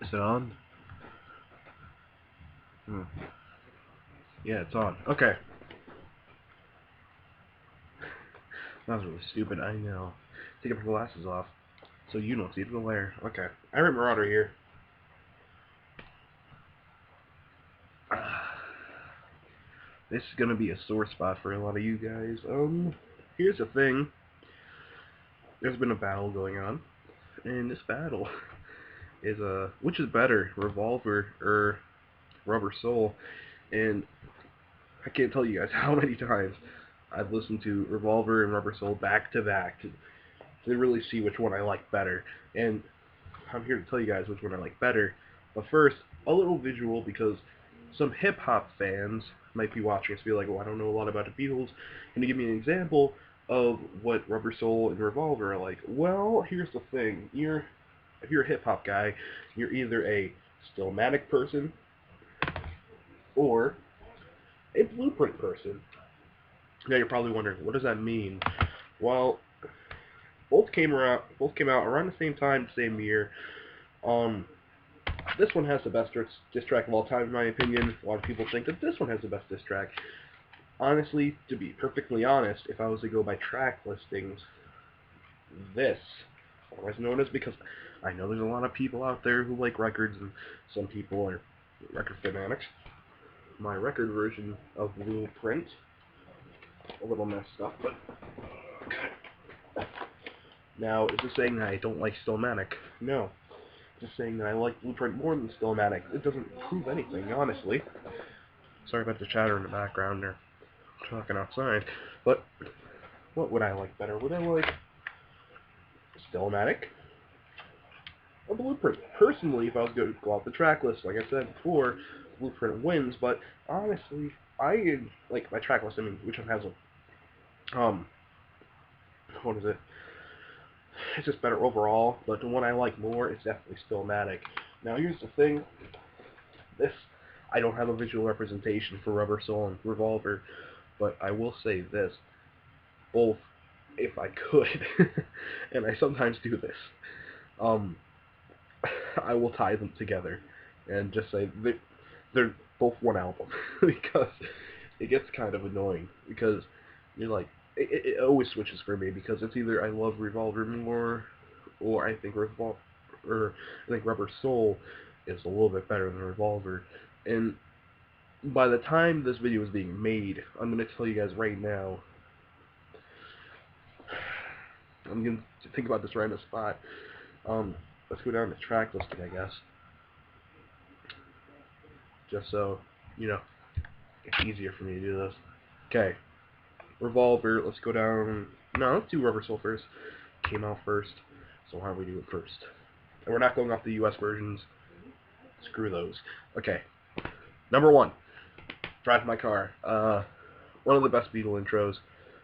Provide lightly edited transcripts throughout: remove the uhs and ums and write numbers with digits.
Is it on? Yeah, it's on. Okay. That was really stupid, I know. Take my glasses off so you don't see the glare. Okay. Irate-Marauder here. This is gonna be a sore spot for a lot of you guys. Here's the thing. There's been a battle going on, and this battle is which is better, Revolver or Rubber Soul? And I can't tell you guys how many times I've listened to Revolver and Rubber Soul back to back to really see which one I like better. And I'm here to tell you guys which one I like better. But first, a little visual, because some hip-hop fans might be watching us be like, well, I don't know a lot about the Beatles. Can you give me an example of what Rubber Soul and Revolver are like? Well, here's the thing. If you're a hip-hop guy, you're either a Stillmatic person or a Blueprint person. Now you're probably wondering, what does that mean? Well, both came out around the same time, same year. This one has the best diss track of all time, in my opinion. A lot of people think that this one has the best diss track. Honestly, to be perfectly honest, if I was to go by track listings, this, otherwise known as, because I know there's a lot of people out there who like records, and some people are record fanatics. My record version of Blueprint, a little messed up, but okay. Now, is this saying that I don't like Stillmatic? No. Just saying that I like Blueprint more than Stillmatic. It doesn't prove anything, honestly. Sorry about the chatter in the background there. I'm talking outside. But what would I like better? Would I like Stillmatic or Blueprint? Personally, if I was going to go off the track list, like I said before, Blueprint wins. But honestly, I like my track list. I mean, which one has a what is it? It's just better overall, but the one I like more is definitely Stillmatic. Now here's the thing. I don't have a visual representation for Rubber Soul and Revolver, but I will say this. Both, if I could, and I sometimes do this, I will tie them together and just say they're both one album, because it gets kind of annoying, because you're like, it always switches for me, because it's either I love Revolver more, or I think Rubber Soul is a little bit better than Revolver. And by the time this video is being made, I'm going to tell you guys right now, I'm going to think about this right on the spot. Let's go down to track listing, I guess. Just so, it's easier for me to do this. Okay. Revolver, let's go down. No, let's do Rubber Soul first. Came out first, so why don't we do it first? And we're not going off the US versions. Screw those. Okay. Number 1. Drive My Car. One of the best Beatle intros.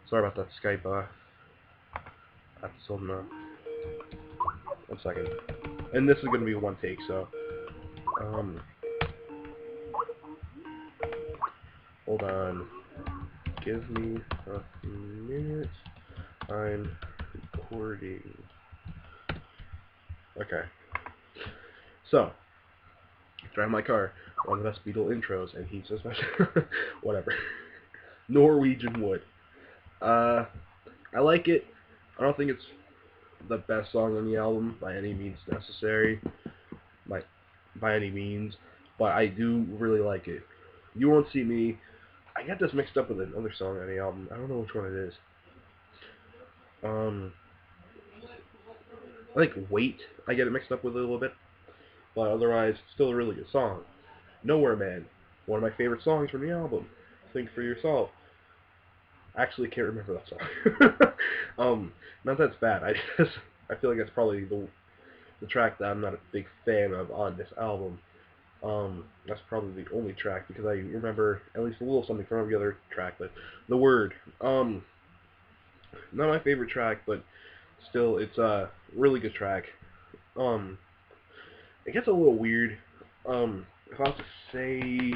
Sorry about that Skype. I have to film 1 second. And this is going to be one take, so hold on. Give me a minute. I'm recording. Okay. So, Drive My Car, one of the best Beatle intros, and he's just whatever. Norwegian Wood. I like it. I don't think it's the best song on the album by any means necessary, by any means, but I do really like it. You Won't See Me. I got this mixed up with another song on the album. I don't know which one it is. I think Wait, I get it mixed up with a little bit, but otherwise, still a really good song. Nowhere Man, one of my favorite songs from the album. Think for Yourself. Actually, can't remember that song. Not that it's bad. I feel like that's probably the track that I'm not a big fan of on this album. That's probably the only track, because I remember at least a little something from every other track. But The Word, not my favorite track, but still, it's a really good track. It gets a little weird. If I was to say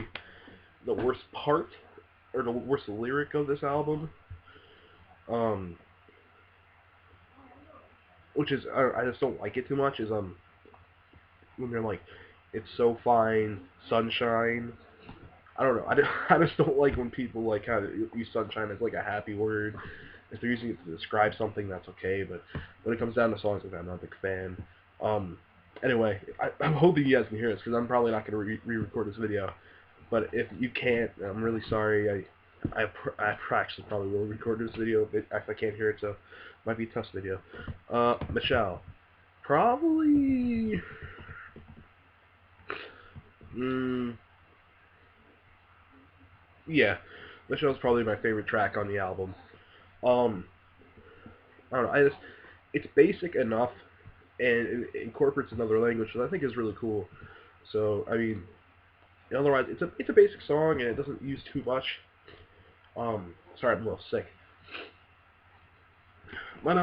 the worst part, or the worst lyric of this album, which is, I just don't like it too much, is when they're like, It's So Fine, Sunshine. I don't know. I just don't like when people like kind of use sunshine as like a happy word. If they're using it to describe something, that's okay. But when it comes down to songs like that, I'm not a big fan. Anyway, I'm hoping you guys can hear this because I'm probably not going to re-record this video. But if you can't, I'm really sorry. I actually probably will record this video if I can't hear it, so it might be a tough video. Michelle, probably. Mm, yeah, Michelle's probably my favorite track on the album. Um, I don't know. It's basic enough, and it incorporates another language, which I think is really cool. So I mean, otherwise, it's a basic song, and it doesn't use too much. Sorry, I'm a little sick. But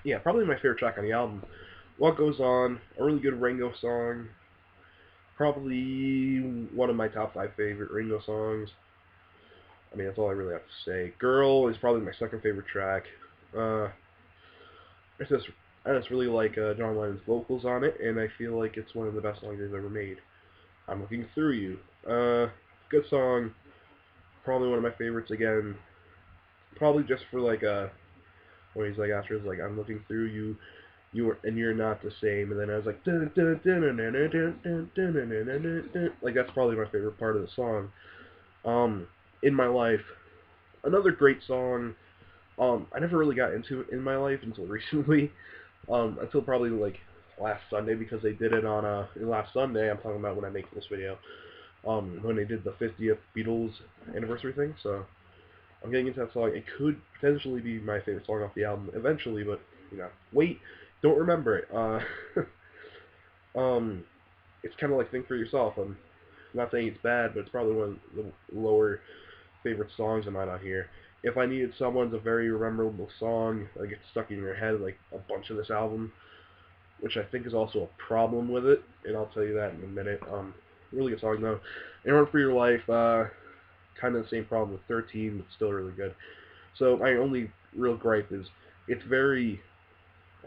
yeah, probably my favorite track on the album. What Goes On, a really good Ringo song. Probably one of my top 5 favorite Ringo songs. I mean, that's all I really have to say. Girl is probably my second favorite track. Uh, it's just, I just really like John Lennon's vocals on it, and I feel like it's one of the best songs they've ever made. I'm Looking Through You. Good song. Probably one of my favorites again. Probably just for like when he's like after it's like I'm looking through you, and you're not the same, and then I was like dun, dun, dun, dun, dun, dun, dun, dun, dun, dun, dun, dun, dun. Like that's probably my favorite part of the song. In My Life, another great song. I never really got into it in my life until recently. Until probably like last Sunday because they did it on last Sunday. I'm talking about when I make this video. When they did the 50th Beatles anniversary thing. So I'm getting into that song. It could potentially be my favorite song off the album eventually, but wait, don't remember it. It's kind of like Think for Yourself. I'm not saying it's bad, but it's probably one of the lower favorite songs of mine out here. If I needed someone's a very memorable song that gets stuck in your head, like a bunch of this album, which I think is also a problem with it, and I'll tell you that in a minute. Really good song though. In Run for Your Life, kind of the same problem with 13, but still really good. So my only real gripe is it's very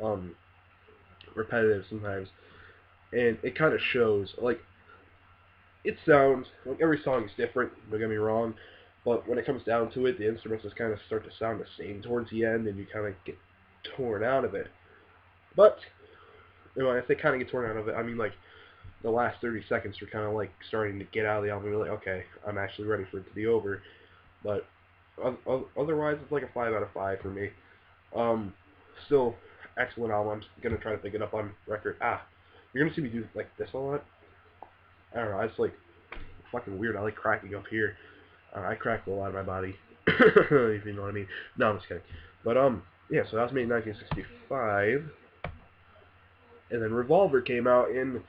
um, repetitive sometimes, and it kind of shows. Like it sounds like every song is different. Don't get me wrong, but when it comes down to it, the instruments just kind of start to sound the same towards the end, and you kind of get torn out of it. But when I say kind of get torn out of it, I mean like the last 30 seconds you're kind of like starting to get out of the album. You're like, okay, I'm actually ready for it to be over. But otherwise, it's like a 5 out of 5 for me. Still excellent album. I'm gonna try to pick it up on record. You're gonna see me do like this a lot. I don't know. It's like fucking weird. I like cracking up here. I crack a lot of my body, if you know what I mean. No, I'm just kidding. But yeah. So that was made in 1965, and then Revolver came out in.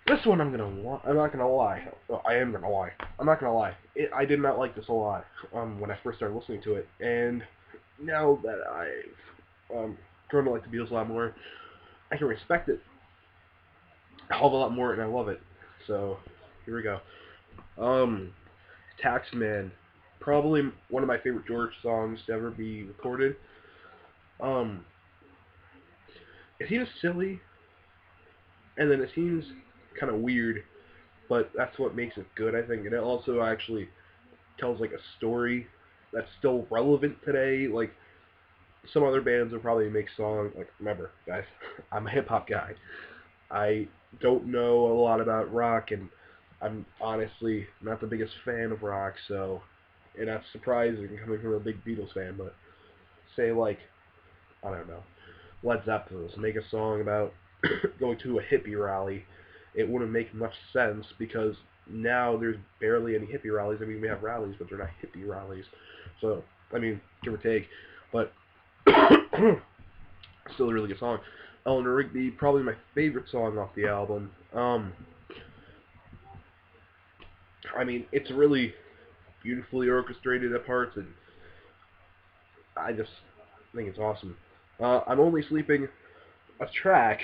This one I'm not gonna lie. Well, I am gonna lie. I'm not gonna lie. I did not like this a lot when I first started listening to it, and now that I've grown to like the Beatles a lot more, I can respect it a hell of a lot more, and I love it. So here we go. Um, Taxman, probably one of my favorite George songs to ever be recorded. Um, it seems silly, and then it seems kind of weird, but that's what makes it good, I think. And it also actually tells like a story that's still relevant today. Like some other bands will probably make songs like, remember guys, I'm a hip hop guy. I don't know a lot about rock, and I'm honestly not the biggest fan of rock, so and that's surprising coming from a big Beatles fan. But say like, I don't know, Led Zeppelin make a song about going to a hippie rally, it wouldn't make much sense because now there's barely any hippie rallies. I mean, we have rallies, but they're not hippie rallies. So, I mean, give or take. But still a really good song. Eleanor Rigby, probably my favorite song off the album. I mean, it's really beautifully orchestrated at parts, and I just think it's awesome. I'm Only Sleeping, a track.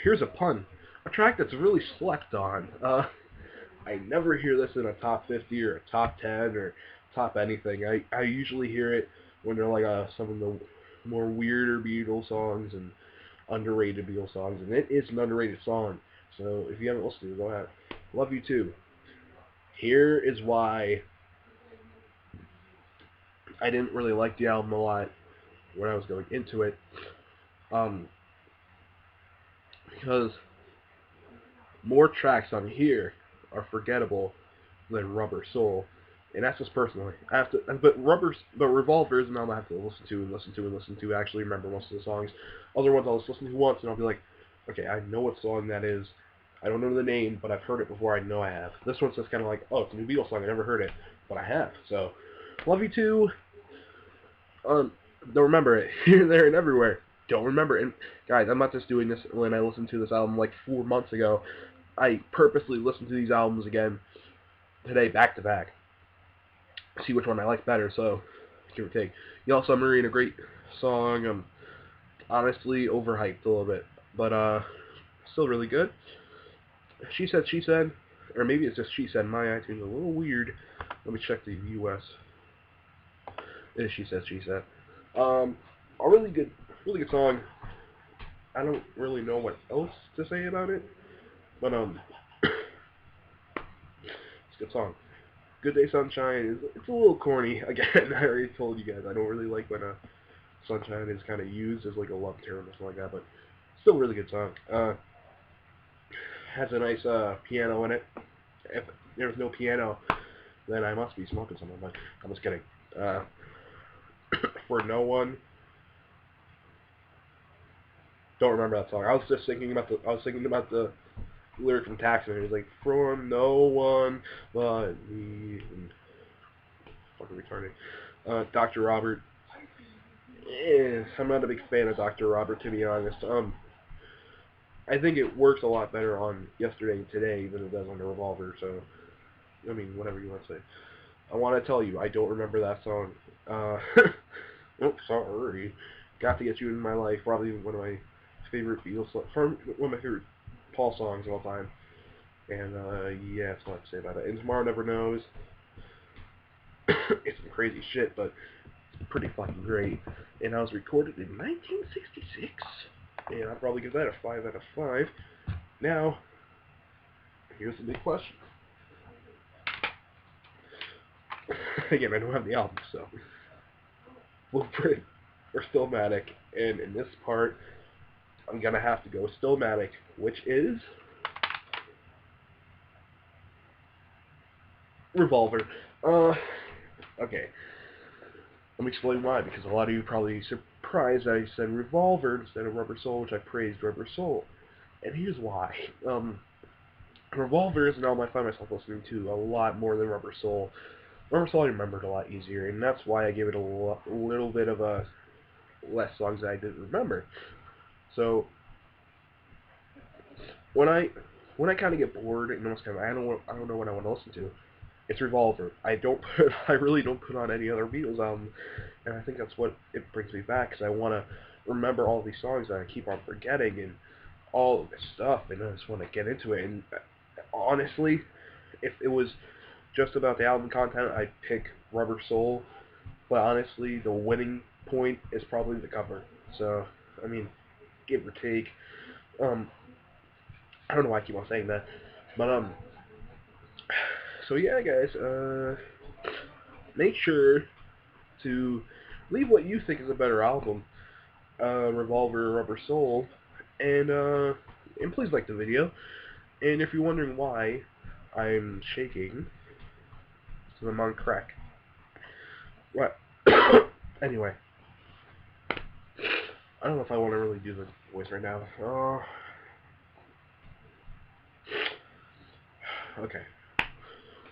Here's a pun. A track that's really slept on. I never hear this in a top 50 or a top 10 or top anything. I usually hear it when they're like some of the more weirder Beatles songs and underrated Beatles songs, and it is an underrated song. So if you haven't listened to it, go ahead. Love you too. Here is why I didn't really like the album a lot when I was going into it. Because more tracks on here are forgettable than Rubber Soul. And that's just personally. I have to, but Revolver is an album I have to listen to and listen to and listen to. Actually, remember most of the songs. Other ones I'll just listen to once and I'll be like, okay, I know what song that is. I don't know the name, but I've heard it before. I know I have. This one's just kind of like, oh, it's a new Beatles song. I never heard it, but I have. So, love you too. Don't remember it here, there, and everywhere. Don't remember it. And guys, I'm not just doing this when I listened to this album like 4 months ago. I purposely listened to these albums again today, back to back. See which one I like better. So, give or take. Yellow Submarine, a great song. Honestly overhyped a little bit, but still really good. She said, or maybe it's just she said. My iTunes a little weird. Let me check the U.S. It is she said. A really good song. I don't really know what else to say about it, but it's a good song. Good Day Sunshine it's a little corny. Again, I already told you guys I don't really like when Sunshine is kind of used as like a love term or something like that, but still a really good song. Has a nice piano in it. If there's no piano, then I must be smoking something. But I'm just kidding. For No One. Don't remember that song. I was just thinking about the lyric from Taxi. It was like, from no one but me. And fucking retarded. Dr. Robert. I'm not a big fan of Dr. Robert, to be honest. I think it works a lot better on Yesterday and Today than it does on the Revolver. So, I mean, whatever you want to say. I want to tell you, I don't remember that song. Oops, sorry. Got to Get You in My Life. Probably one of my favorite Beatles, one of my favorite Paul songs of all time. And yeah, that's all I have to say about it. And Tomorrow Never Knows. It's some crazy shit, but it's pretty fucking great. And I was recorded in 1966, and I'll probably give that a 5 out of 5. Now, here's the big question. Again, I don't have the album, so Blueprint or Stillmatic, and in this part, I'm gonna have to go Stillmatic, which is Revolver. Okay. Let me explain why, because a lot of you are probably surprised I said Revolver instead of Rubber Soul, which I praised Rubber Soul. And here's why. Revolver is an album I find myself listening to a lot more than Rubber Soul. Rubber Soul I remembered a lot easier, and that's why I gave it a little bit of less songs that I didn't remember. So when I kind of get bored and almost kind of I don't know what I want to listen to, it's Revolver. I really don't put on any other Beatles album, and I think that's what it brings me back, because I want to remember all these songs that I keep on forgetting and all of this stuff, and I just want to get into it. And honestly, if it was just about the album content, I'd pick Rubber Soul, but honestly, the winning point is probably the cover. So, I mean, give or take. I don't know why I keep on saying that, but so yeah, guys, make sure to leave what you think is a better album, Revolver or Rubber Soul, and please like the video. And if you're wondering why I'm shaking, it's because I'm on crack. What? Anyway, I don't know if I want to really do the voice right now. Okay.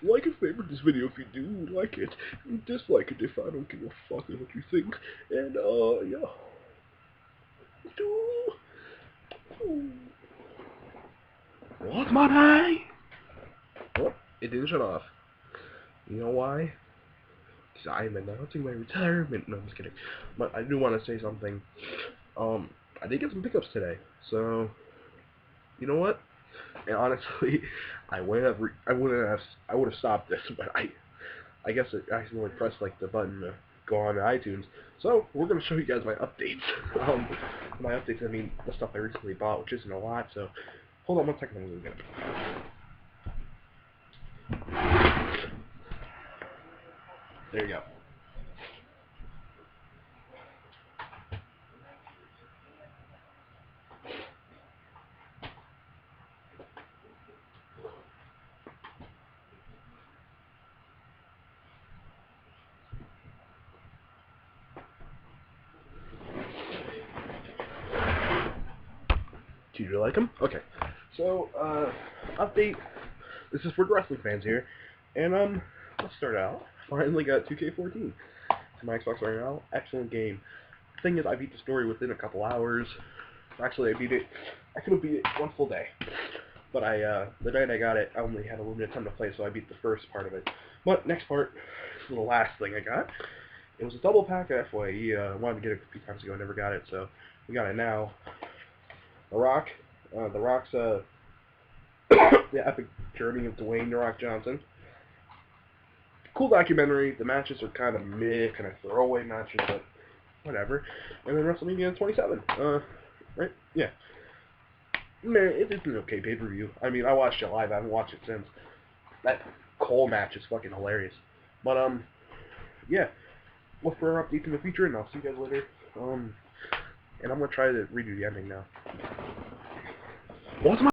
Like and favorite this video if you do like it, and dislike it if I don't give a fuck what you think. And yeah. What's my name? Oh, it didn't shut off. You know why? Because I'm announcing my retirement. No, I'm just kidding. But I do want to say something. I did get some pickups today, so you know what? And honestly, I would have stopped this, but I guess I accidentally pressed like the button to go on to iTunes. So we're gonna show you guys my updates. My updates, I mean the stuff I recently bought, which isn't a lot. So Hold on 1 second, I'm gonna get it. There you go. Did you like them? Okay. So, update. This is for wrestling fans here. And, let's start out. Finally got 2K14 to my Xbox right now. Excellent game. Thing is, I beat the story within a couple hours. Actually, I could have beat it 1 full day. But the night I got it, I only had a limited time to play, so I beat the first part of it. But, next part is the last thing I got. It was a double pack at FYE. I wanted to get it a few times ago, I never got it, so we got it now. The Rock's, the epic journey of Dwayne "The Rock" Johnson. Cool documentary. The matches are kind of meh, kind of throwaway matches, but whatever. And then WrestleMania 27. Right? Yeah. Man, it's an okay pay-per-view. I mean, I watched it live. I haven't watched it since. That Cole match is fucking hilarious. But, yeah. Look for updates in the future, and I'll see you guys later. And I'm gonna try to redo the ending now. What's my